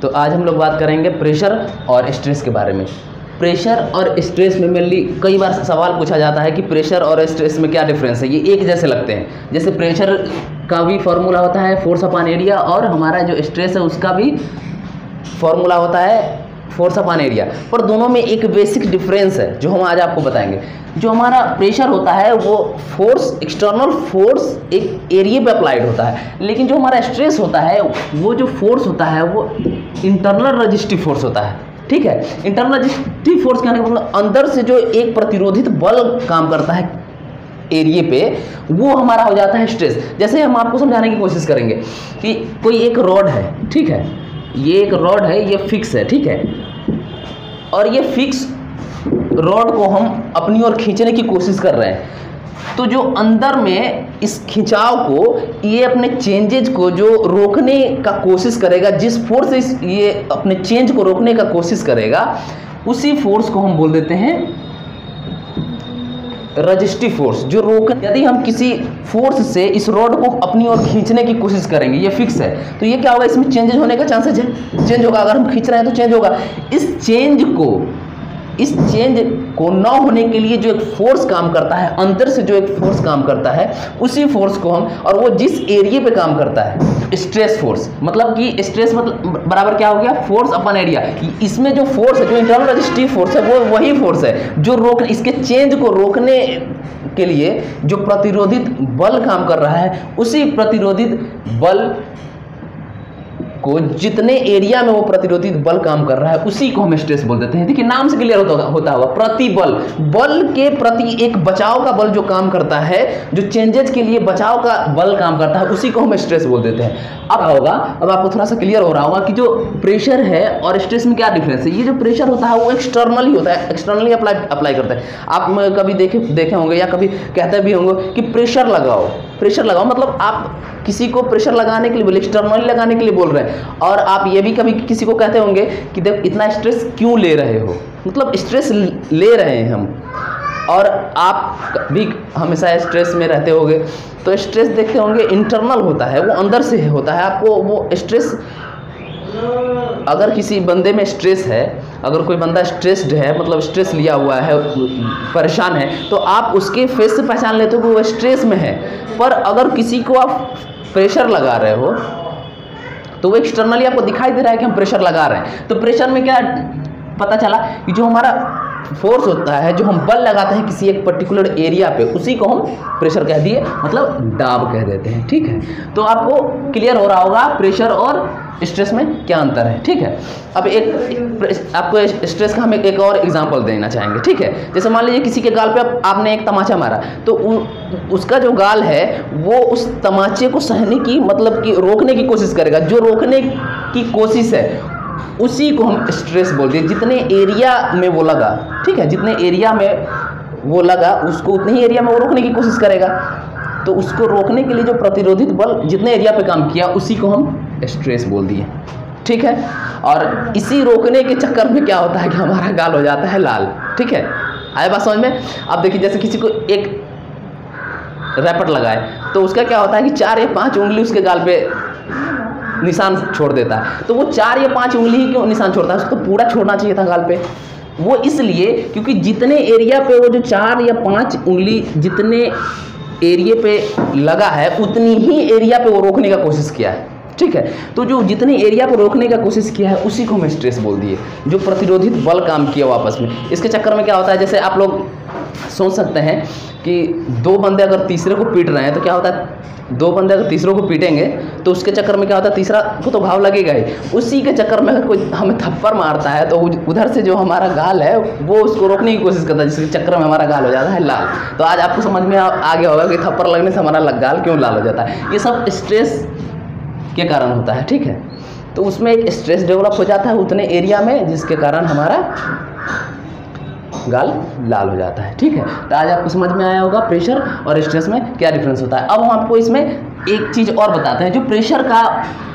तो आज हम लोग बात करेंगे प्रेशर और स्ट्रेस के बारे में। प्रेशर और स्ट्रेस में मेनली कई बार सवाल पूछा जाता है कि प्रेशर और स्ट्रेस में क्या डिफरेंस है। ये एक जैसे लगते हैं। जैसे प्रेशर का भी फॉर्मूला होता है फोर्स अपॉन एरिया, और हमारा जो स्ट्रेस है उसका भी फॉर्मूला होता है फोर्स अपॉन एरिया, पर दोनों में एक बेसिक डिफरेंस है जो हम आज आपको बताएंगे। जो हमारा प्रेशर होता है वो फोर्स, एक्सटर्नल फोर्स एक एरिया पे अप्लाइड होता है, लेकिन जो हमारा स्ट्रेस होता है वो जो फोर्स होता है वो इंटरनल रेजिस्टिव फोर्स होता है। ठीक है, इंटरनल रेजिस्टिव फोर्स कहने का मतलब अंदर से जो एक प्रतिरोधित बल काम करता है एरिया पे, वो हमारा हो जाता है स्ट्रेस। जैसे हम आपको समझाने की कोशिश करेंगे कि कोई एक रॉड है, ठीक है, ये एक रॉड है, ये फिक्स है, ठीक है, और ये फिक्स रॉड को हम अपनी ओर खींचने की कोशिश कर रहे हैं। तो जो अंदर में इस खिंचाव को, ये अपने चेंजेज को जो रोकने का कोशिश करेगा, जिस फोर्स से ये अपने चेंज को रोकने का कोशिश करेगा, उसी फोर्स को हम बोल देते हैं रेजिस्टिव फोर्स, जो रोक। यदि हम किसी फोर्स से इस रॉड को अपनी ओर खींचने की कोशिश करेंगे, ये फिक्स है, तो ये क्या होगा, इसमें चेंजेस होने का चांसेस है, चेंज होगा। अगर हम खींच रहे हैं तो चेंज होगा। इस चेंज को न होने के लिए जो एक फोर्स काम करता है, अंदर से जो एक फोर्स काम करता है, उसी फोर्स को हम, और वो जिस एरिया पे काम करता है, स्ट्रेस फोर्स। मतलब कि स्ट्रेस मतलब बराबर क्या हो गया, फोर्स अपॉन एरिया। इसमें जो फोर्स है, जो इंटरनल रेजिस्टिव फोर्स है, वो वही फोर्स है जो इसके चेंज को रोकने के लिए जो प्रतिरोधित बल काम कर रहा है, उसी प्रतिरोधित बल को, जितने एरिया में वो प्रतिरोधित बल काम कर रहा है, उसी को हम स्ट्रेस बोल देते हैं। देखिए नाम से क्लियर होता होगा। प्रतिबल, बल के प्रति एक बचाव का बल जो काम करता है, जो चेंजेज के लिए बचाव का बल काम करता है, उसी को हम स्ट्रेस बोल देते हैं। अब होगा, अब आपको थोड़ा सा क्लियर हो रहा होगा कि जो प्रेशर है और स्ट्रेस में क्या डिफरेंस है। ये जो प्रेशर होता है वो एक्सटर्नली होता है, एक्सटर्नली अप्लाई करता है। आप कभी देखे होंगे या कभी कहते भी होंगे कि प्रेशर लगाओ, प्रेशर लगाओ, मतलब आप किसी को प्रेशर लगाने के लिए बोले, एक्सटर्नली लगाने के लिए बोल रहे हैं। और आप ये भी कभी किसी को कहते होंगे कि देख इतना स्ट्रेस क्यों ले रहे हो, मतलब स्ट्रेस ले रहे हैं हम। और आप भी हमेशा स्ट्रेस में रहते होंगे, तो स्ट्रेस देखते होंगे इंटरनल होता है, वो अंदर से होता है। आपको वो स्ट्रेस, अगर किसी बंदे में स्ट्रेस है, अगर कोई बंदा स्ट्रेस्ड है, मतलब स्ट्रेस लिया हुआ है, परेशान है, तो आप उसके फेस से पहचान लेते हो कि वो स्ट्रेस में है। पर अगर किसी को आप प्रेशर लगा रहे हो तो वो एक्सटर्नली आपको दिखाई दे रहा है कि हम प्रेशर लगा रहे हैं। तो प्रेशर में क्या पता चला कि जो हमारा फोर्स होता है, जो हम बल लगाते हैं किसी एक पर्टिकुलर एरिया पे, उसी को हम प्रेशर कह दिए, मतलब दाब कह देते हैं। ठीक है, तो आपको क्लियर हो रहा होगा प्रेशर और स्ट्रेस में क्या अंतर है। ठीक है, अब एक आपको स्ट्रेस का हम एक और एग्जांपल देना चाहेंगे। ठीक है, जैसे मान लीजिए किसी के गाल पे आपने एक तमाचा मारा, तो उसका जो गाल है वो उस तमाचे को सहने की, मतलब कि रोकने की कोशिश करेगा। जो रोकने की कोशिश है उसी को हम स्ट्रेस बोलते हैं। जितने एरिया में वो लगा, ठीक है, जितने एरिया में वो लगा, उसको उतने ही एरिया में वो रोकने की कोशिश करेगा। तो उसको रोकने के लिए जो प्रतिरोधित बल जितने एरिया पे काम किया, उसी को हम स्ट्रेस बोल दिए। ठीक है, और इसी रोकने के चक्कर में क्या होता है कि हमारा गाल हो जाता है लाल। ठीक है, आए बात समझ में। अब देखिए, जैसे किसी को एक रैपट लगाए, तो उसका क्या होता है कि 4 या 5 उंगली उसके गाल पे निशान छोड़ देता है। तो वो 4 या 5 उंगली ही क्यों निशान छोड़ता है, उसको पूरा छोड़ना चाहिए था गाल पे। वो इसलिए क्योंकि जितने एरिया पे वो जो 4 या 5 उंगली जितने एरिया पे लगा है, उतनी ही एरिया पे वो रोकने का कोशिश किया है। ठीक है, तो जो जितने एरिया को रोकने का कोशिश किया है, उसी को हम स्ट्रेस बोल दिए, जो प्रतिरोधित बल काम किया वापस में। इसके चक्कर में क्या होता है, जैसे आप लोग सोच सकते हैं कि 2 बंदे अगर तीसरे को पीट रहे हैं, तो क्या होता है, 2 बंदे अगर तीसरे को पीटेंगे तो उसके चक्कर में क्या होता है, तीसरा को तो घाव लगेगा ही। उसी के चक्कर में अगर कोई हमें थप्पड़ मारता है, तो उधर से जो हमारा गाल है वो उसको रोकने की कोशिश करता है, जिसके चक्कर में हमारा गाल हो जाता है लाल। तो आज आपको समझ में आ गया होगा कि थप्पड़ लगने से हमारा गाल क्यों लाल हो जाता है। ये सब स्ट्रेस के कारण होता है। ठीक है, तो उसमें एक स्ट्रेस डेवलप हो जाता है उतने एरिया में, जिसके कारण हमारा गाल लाल हो जाता है। ठीक है, तो आज आपको समझ में आया होगा प्रेशर और स्ट्रेस में क्या डिफरेंस होता है। अब हम आपको इसमें एक चीज़ और बताते हैं। जो प्रेशर का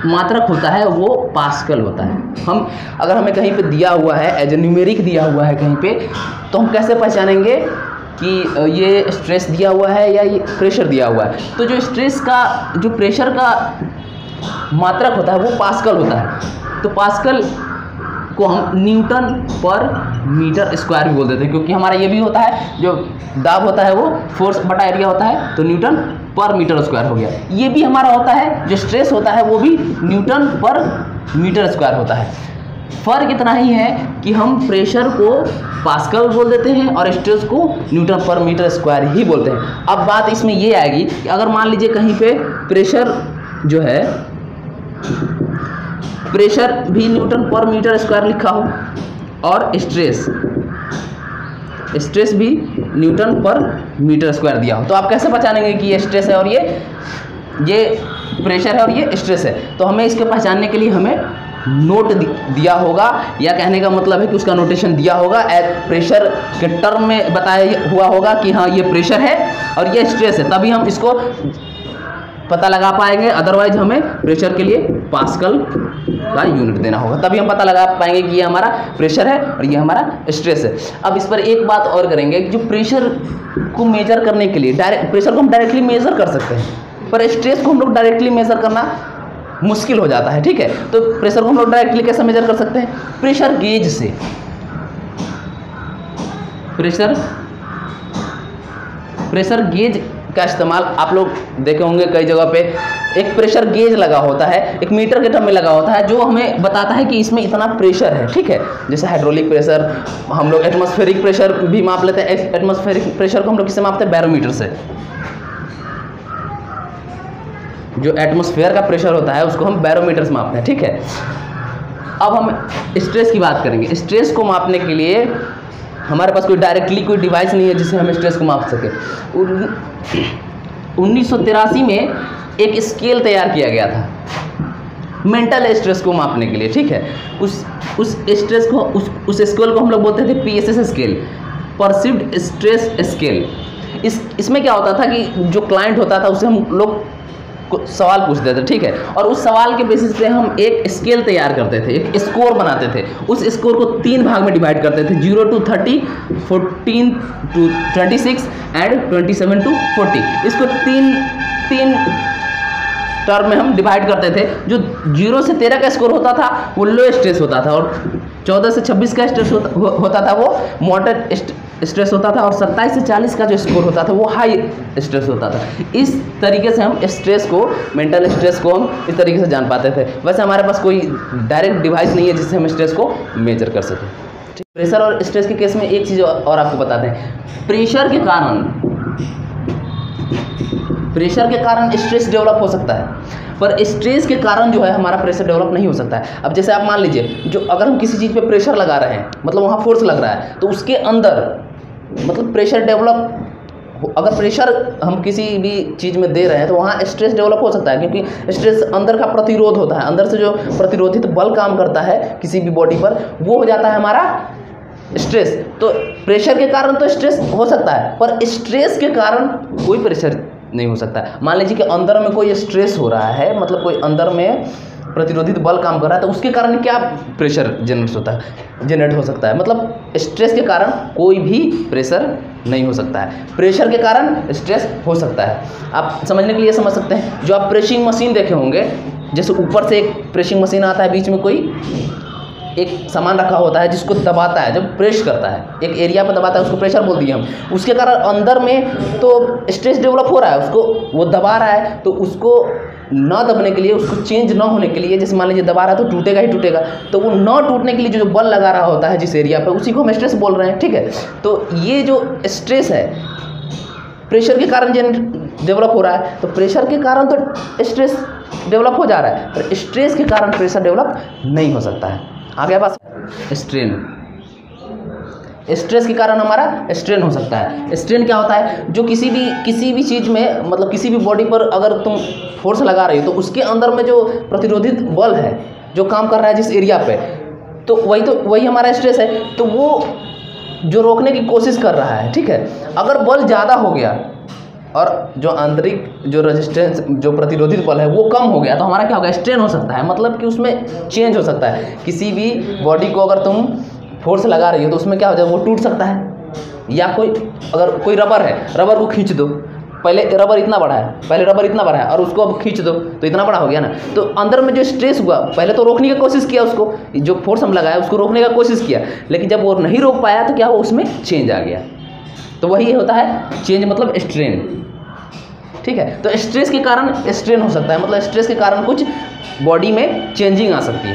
मात्रक होता है वो पास्कल होता है। हम अगर हमें कहीं पे दिया हुआ है, एज ए न्यूमेरिक दिया हुआ है कहीं पे, तो हम कैसे पहचानेंगे कि ये स्ट्रेस दिया हुआ है या ये प्रेशर दिया हुआ है। तो जो स्ट्रेस का, जो प्रेशर का मात्रक होता है वो पास्कल होता है। तो पास्कल को हम न्यूटन पर मीटर स्क्वायर भी बोल देते हैं, क्योंकि हमारा ये भी होता है जो दाब होता है वो फोर्स बटा एरिया होता है, तो न्यूटन पर मीटर स्क्वायर हो गया। ये भी हमारा होता है जो स्ट्रेस होता है वो भी न्यूटन पर मीटर स्क्वायर होता है। फर्क इतना ही है कि हम प्रेशर को पास्कल बोल देते हैं और स्ट्रेस को न्यूटन पर मीटर स्क्वायर ही बोलते हैं। अब बात इसमें ये आएगी कि अगर मान लीजिए कहीं पे प्रेशर जो है, प्रेशर भी न्यूटन पर मीटर स्क्वायर लिखा हो और स्ट्रेस भी न्यूटन पर मीटर स्क्वायर दिया हो, तो आप कैसे पहचानेंगे कि ये स्ट्रेस है और ये प्रेशर है और ये स्ट्रेस है? तो हमें इसके पहचानने के लिए हमें नोट दिया होगा, या कहने का मतलब है कि उसका नोटेशन दिया होगा, प्रेशर के टर्म में बताया हुआ होगा कि हाँ ये प्रेशर है और ये स्ट्रेस है, तभी हम इसको पता लगा पाएंगे। अदरवाइज हमें प्रेशर के लिए पास्कल का यूनिट देना होगा, तभी हम पता लगा पाएंगे कि ये हमारा प्रेशर है और ये हमारा स्ट्रेस है। अब इस पर एक बात और करेंगे, जो प्रेशर को मेजर करने के लिए प्रेशर को हम डायरेक्टली मेजर कर सकते हैं, पर स्ट्रेस को हम लोग डायरेक्टली मेजर करना मुश्किल हो जाता है, ठीक है। तो प्रेशर को हम लोग डायरेक्टली कैसे मेजर कर सकते हैं? प्रेशर गेज से। प्रेशर गेज का इस्तेमाल आप लोग देखे होंगे कई जगह पे, एक प्रेशर गेज लगा होता है, एक मीटर के टर्म में लगा होता है, जो हमें बताता है कि इसमें इतना प्रेशर है, ठीक है। जैसे हाइड्रोलिक प्रेशर, हम लोग एटमॉस्फेरिक प्रेशर भी माप लेते हैं। एटमॉस्फेरिक प्रेशर को हम लोग किससे मापते हैं? बैरोमीटर से। जो एटमॉस्फेयर का प्रेशर होता है उसको हम बैरोमीटर से मापते हैं, ठीक है। अब हम स्ट्रेस की बात करेंगे। स्ट्रेस को मापने के लिए हमारे पास कोई डायरेक्टली कोई डिवाइस नहीं है जिससे हम स्ट्रेस को माप सके। 1983 में एक स्केल तैयार किया गया था मेंटल स्ट्रेस को मापने के लिए, ठीक है। उस स्ट्रेस को उस स्केल को हम लोग बोलते थे PSS scale, perceived stress scale. इसमें क्या होता था कि जो क्लाइंट होता था उससे हम लोग सवाल पूछते थे, ठीक है, और उस सवाल के बेसिस पे हम एक स्केल तैयार करते थे, एक स्कोर बनाते थे। उस स्कोर को 3 भाग में डिवाइड करते थे, 0 to 30, 14 to 26 एंड 27 to 40। इसको तीन टर्म में हम डिवाइड करते थे। जो 0 से 13 का स्कोर होता था वो लो स्ट्रेस होता था, और 14 से 26 का स्ट्रेस होता था वो मॉडरेट स्ट्रेस होता था, और 27 से 40 का जो स्कोर होता था वो हाई स्ट्रेस होता था। इस तरीके से हम स्ट्रेस को, मेंटल स्ट्रेस को हम इस तरीके से जान पाते थे। वैसे हमारे पास कोई डायरेक्ट डिवाइस नहीं है जिससे हम स्ट्रेस को मेजर कर सकें। प्रेशर और स्ट्रेस के केस में एक चीज़ और आपको बताते हैं। प्रेशर के कारण स्ट्रेस डेवलप हो सकता है, पर स्ट्रेस के कारण जो है हमारा प्रेशर डेवलप नहीं हो सकता है। अब जैसे आप मान लीजिए, जो अगर हम किसी चीज़ पे प्रेशर लगा रहे हैं, मतलब वहाँ फोर्स लग रहा है, तो उसके अंदर मतलब प्रेशर डेवलप, अगर प्रेशर हम किसी भी चीज़ में दे रहे हैं तो वहाँ स्ट्रेस डेवलप हो सकता है, क्योंकि स्ट्रेस अंदर का प्रतिरोध होता है। अंदर से जो प्रतिरोधित बल काम करता है किसी भी बॉडी पर, वो हो जाता है हमारा स्ट्रेस। तो प्रेशर के कारण तो स्ट्रेस हो सकता है, पर स्ट्रेस के कारण कोई प्रेशर नहीं हो सकता है। मान लीजिए कि अंदर में कोई स्ट्रेस हो रहा है, मतलब कोई अंदर में प्रतिरोधित बल काम कर रहा है, तो उसके कारण क्या प्रेशर जनरेट हो सकता है। मतलब स्ट्रेस के कारण कोई भी प्रेशर नहीं हो सकता है, प्रेशर के कारण स्ट्रेस हो सकता है। आप समझने के लिए समझ सकते हैं, जो आप प्रेसिंग मशीन देखे होंगे, जैसे ऊपर से एक प्रेसिंग मशीन आता है, बीच में कोई एक सामान रखा होता है जिसको दबाता है, जब प्रेस करता है एक एरिया पर दबाता है, उसको प्रेशर बोल दिए हम। उसके कारण अंदर में तो स्ट्रेस डेवलप हो रहा है, उसको वो दबा रहा है, तो उसको ना दबने के लिए, उसको चेंज ना होने के लिए, जैसे मान लीजिए दबा रहा है तो टूटेगा ही टूटेगा, तो वो ना टूटने के लिए जो बल लगा रहा होता है जिस एरिया पर, उसी को हम स्ट्रेस बोल रहे हैं, ठीक है। तो ये जो स्ट्रेस है प्रेशर के कारण डेवलप हो रहा है, तो प्रेशर के कारण तो स्ट्रेस डेवलप हो जा रहा है, पर स्ट्रेस के कारण प्रेशर डेवलप नहीं हो सकता है। आगे पास स्ट्रेन, स्ट्रेस के कारण हमारा स्ट्रेन हो सकता है। स्ट्रेन क्या होता है? जो किसी भी चीज़ में, मतलब किसी भी बॉडी पर अगर तुम फोर्स लगा रही हो, तो उसके अंदर में जो प्रतिरोधित बल है जो काम कर रहा है जिस एरिया पे, तो वही हमारा स्ट्रेस है। तो वो जो रोकने की कोशिश कर रहा है, ठीक है। अगर बल ज़्यादा हो गया और जो आंतरिक जो रेजिस्टेंस, जो प्रतिरोधित बल है वो कम हो गया, तो हमारा क्या होगा? स्ट्रेन हो सकता है। मतलब कि उसमें चेंज हो सकता है। किसी भी बॉडी को अगर तुम फोर्स लगा रही हो तो उसमें क्या हो जाए, वो टूट सकता है। या अगर कोई रबर है, रबर को खींच दो पहले रबर इतना बड़ा है, पहले रबर इतना बड़ा है और उसको अब खींच दो तो इतना बड़ा हो गया ना। तो अंदर में जो स्ट्रेस हुआ, पहले तो रोकने की कोशिश किया उसको, जो फोर्स हम लगाया उसको रोकने का कोशिश किया, लेकिन जब वो नहीं रोक पाया तो क्या हुआ, उसमें चेंज आ गया। तो वही होता है चेंज मतलब स्ट्रेन। ठीक है, तो स्ट्रेस के कारण स्ट्रेन हो सकता है, मतलब स्ट्रेस के कारण कुछ बॉडी में चेंजिंग आ सकती है।